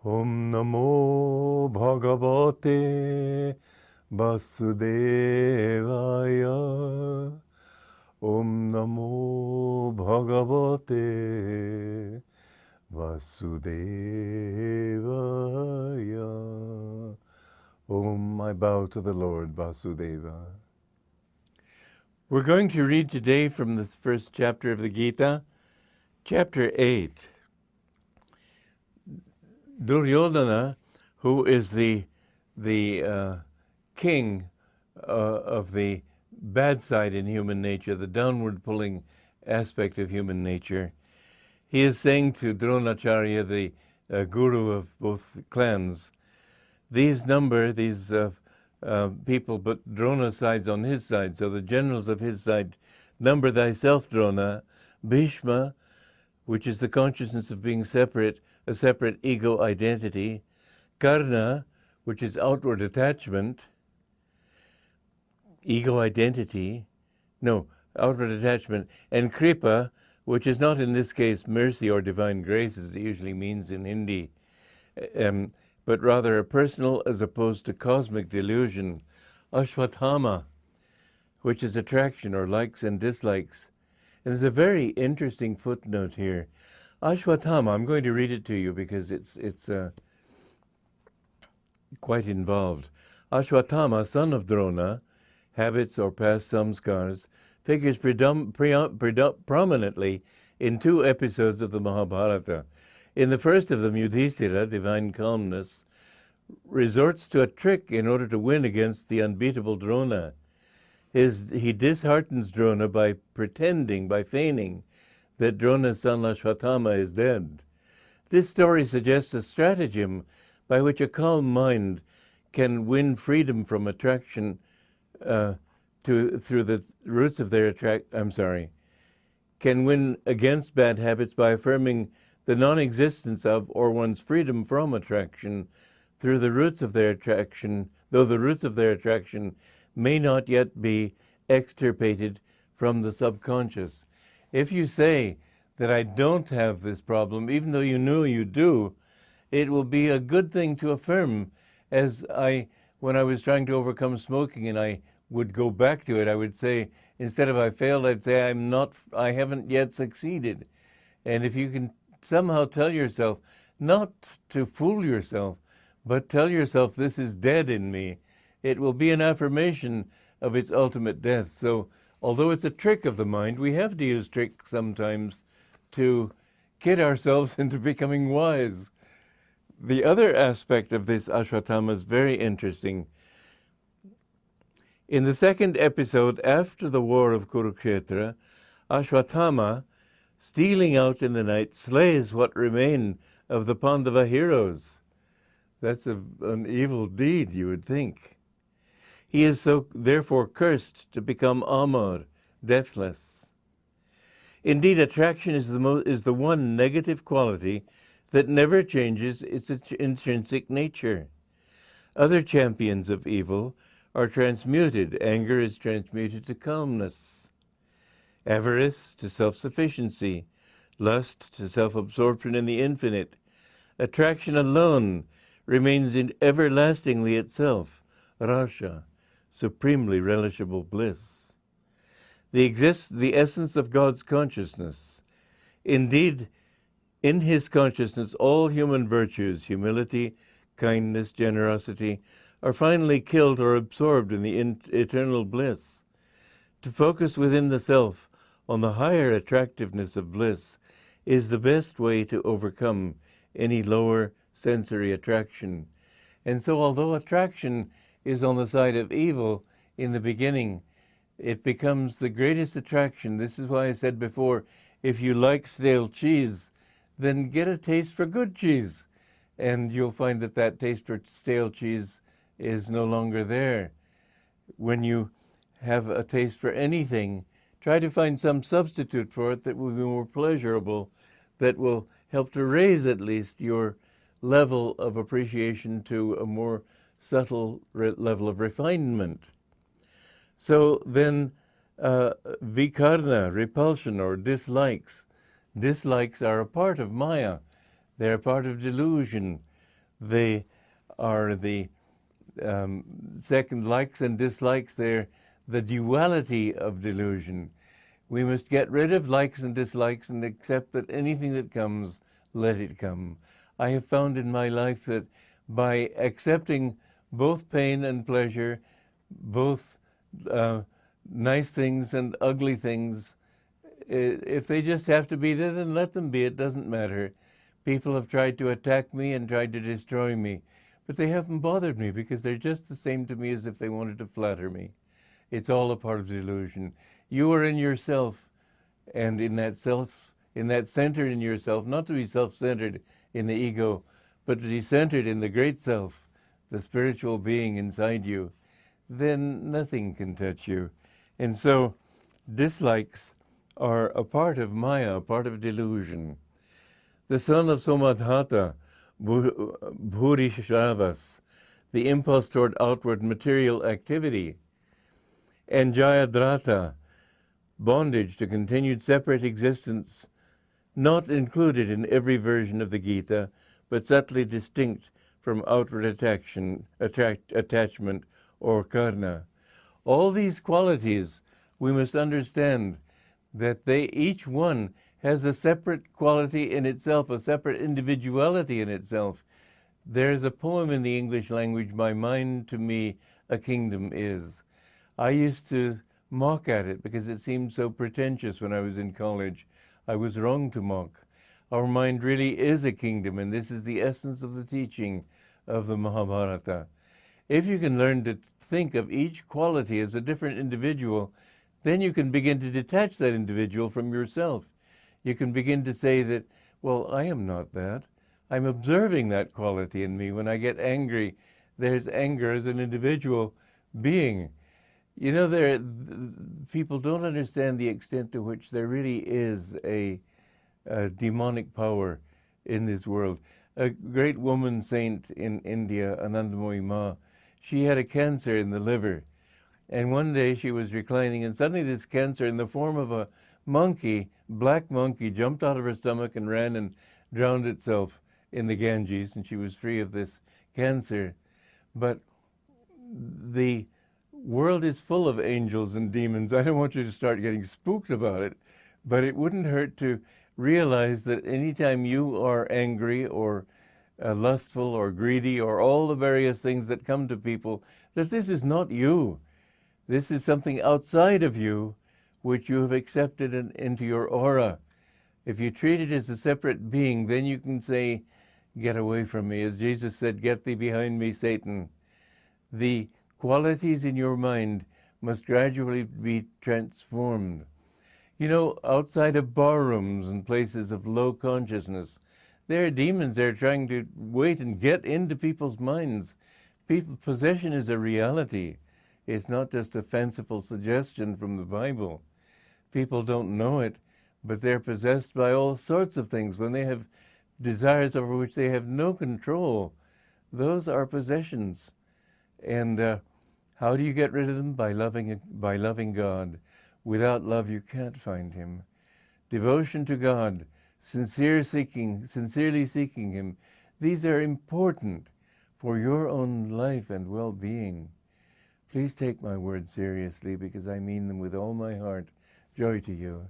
Om Namo Bhagavate Vasudevaya. Om Namo Bhagavate Vasudevaya. Om, I bow to the Lord Vasudeva. We're going to read today from this first chapter of the Gita, chapter 8. Duryodhana, who is the king of the bad side in human nature, the downward pulling aspect of human nature, he is saying to Dronacharya, the guru of both clans, these people, but Drona sides on his side, so the generals of his side, number thyself, Drona. Bhishma, which is the consciousness of being separate, a separate ego identity. Karna, which is outward attachment, ego identity, outward attachment. And Kripa, which is not in this case mercy or divine grace, as it usually means in Hindi, but rather a personal as opposed to cosmic delusion. Ashwatthama, which is attraction or likes and dislikes. And there's a very interesting footnote here. Ashwatthama, I'm going to read it to you because it's quite involved. Ashwatthama, son of Drona, habits or past samskars, figures prominently in two episodes of the Mahabharata. In the first of them, Yudhishthira, divine calmness, resorts to a trick in order to win against the unbeatable Drona. He disheartens Drona by feigning, that Drona's son Ashwatthama is dead. This story suggests a stratagem by which a calm mind can win freedom from attraction through the roots of their can win against bad habits by affirming the non-existence of or one's freedom from attraction through the roots of their attraction, though the roots of their attraction may not yet be extirpated from the subconscious. If you say that I don't have this problem, even though you know you do, it will be a good thing to affirm. When I was trying to overcome smoking and I would go back to it, I would say, instead of I failed, I'd say I haven't yet succeeded. And if you can somehow tell yourself, not to fool yourself, but tell yourself this is dead in me, it will be an affirmation of its ultimate death. So although it's a trick of the mind, we have to use tricks sometimes to kid ourselves into becoming wise. The other aspect of this Ashwatthama is very interesting. In the second episode, after the war of Kurukshetra, Ashwatthama, stealing out in the night, slays what remain of the Pandava heroes. That's an evil deed, you would think. He is therefore cursed to become Amar, deathless. Indeed, attraction is the one negative quality that never changes its intrinsic nature. Other champions of evil are transmuted. Anger is transmuted to calmness, avarice to self-sufficiency, lust to self-absorption in the infinite. Attraction alone remains everlastingly itself, rasha, supremely relishable bliss. The essence of God's consciousness. Indeed, in his consciousness, all human virtues, humility, kindness, generosity, are finally killed or absorbed in the eternal bliss. To focus within the self on the higher attractiveness of bliss is the best way to overcome any lower sensory attraction. And so although attraction is on the side of evil in the beginning, it becomes the greatest attraction. This is why I said before, if you like stale cheese, then get a taste for good cheese. And you'll find that taste for stale cheese is no longer there. When you have a taste for anything, try to find some substitute for it that will be more pleasurable, that will help to raise at least your level of appreciation to a more subtle level of refinement. So then vikarna, repulsion or dislikes. Dislikes are a part of Maya. They're a part of delusion. They are the second likes and dislikes. They're the duality of delusion. We must get rid of likes and dislikes and accept that anything that comes, let it come. I have found in my life that by accepting both pain and pleasure, both nice things and ugly things, if they just have to be there, then let them be. It doesn't matter. People have tried to attack me and tried to destroy me, but they haven't bothered me because they're just the same to me as if they wanted to flatter me. It's all a part of delusion. You are in yourself, and in that center in yourself, not to be self-centered in the ego, but to be centered in the great self, the spiritual being inside you, then nothing can touch you. And so dislikes are a part of Maya, a part of delusion. The son of Somadhata, Bhurishavas, the impulse toward outward material activity, and Jayadratha, bondage to continued separate existence, not included in every version of the Gita, but subtly distinct from outward attachment or karna. All these qualities, we must understand that each one has a separate quality in itself, a separate individuality in itself. There's a poem in the English language, "My mind to me a kingdom is." I used to mock at it because it seemed so pretentious when I was in college. I was wrong to mock. Our mind really is a kingdom, and this is the essence of the teaching of the Mahabharata. If you can learn to think of each quality as a different individual, then you can begin to detach that individual from yourself. You can begin to say that, well, I am not that. I'm observing that quality in me. When I get angry, there's anger as an individual being. You know, people don't understand the extent to which there really is a demonic power in this world. A great woman saint in India, Anandamoyi Ma, she had a cancer in the liver. And one day she was reclining, and suddenly this cancer in the form of a monkey, black monkey, jumped out of her stomach and ran and drowned itself in the Ganges, and she was free of this cancer. But the world is full of angels and demons. I don't want you to start getting spooked about it, but it wouldn't hurt to realize that anytime you are angry or lustful or greedy or all the various things that come to people, that this is not you. This is something outside of you which you have accepted into your aura. If you treat it as a separate being, then you can say, "Get away from me." As Jesus said, "Get thee behind me, Satan." The qualities in your mind must gradually be transformed. You know, outside of barrooms and places of low consciousness, there are demons there trying to wait and get into people's minds. Possession is a reality. It's not just a fanciful suggestion from the Bible. People don't know it, but they're possessed by all sorts of things. When they have desires over which they have no control, those are possessions. And how do you get rid of them? By loving God. Without love, you can't find him. Devotion to God, sincerely seeking him, these are important for your own life and well-being. Please take my words seriously because I mean them with all my heart. Joy to you.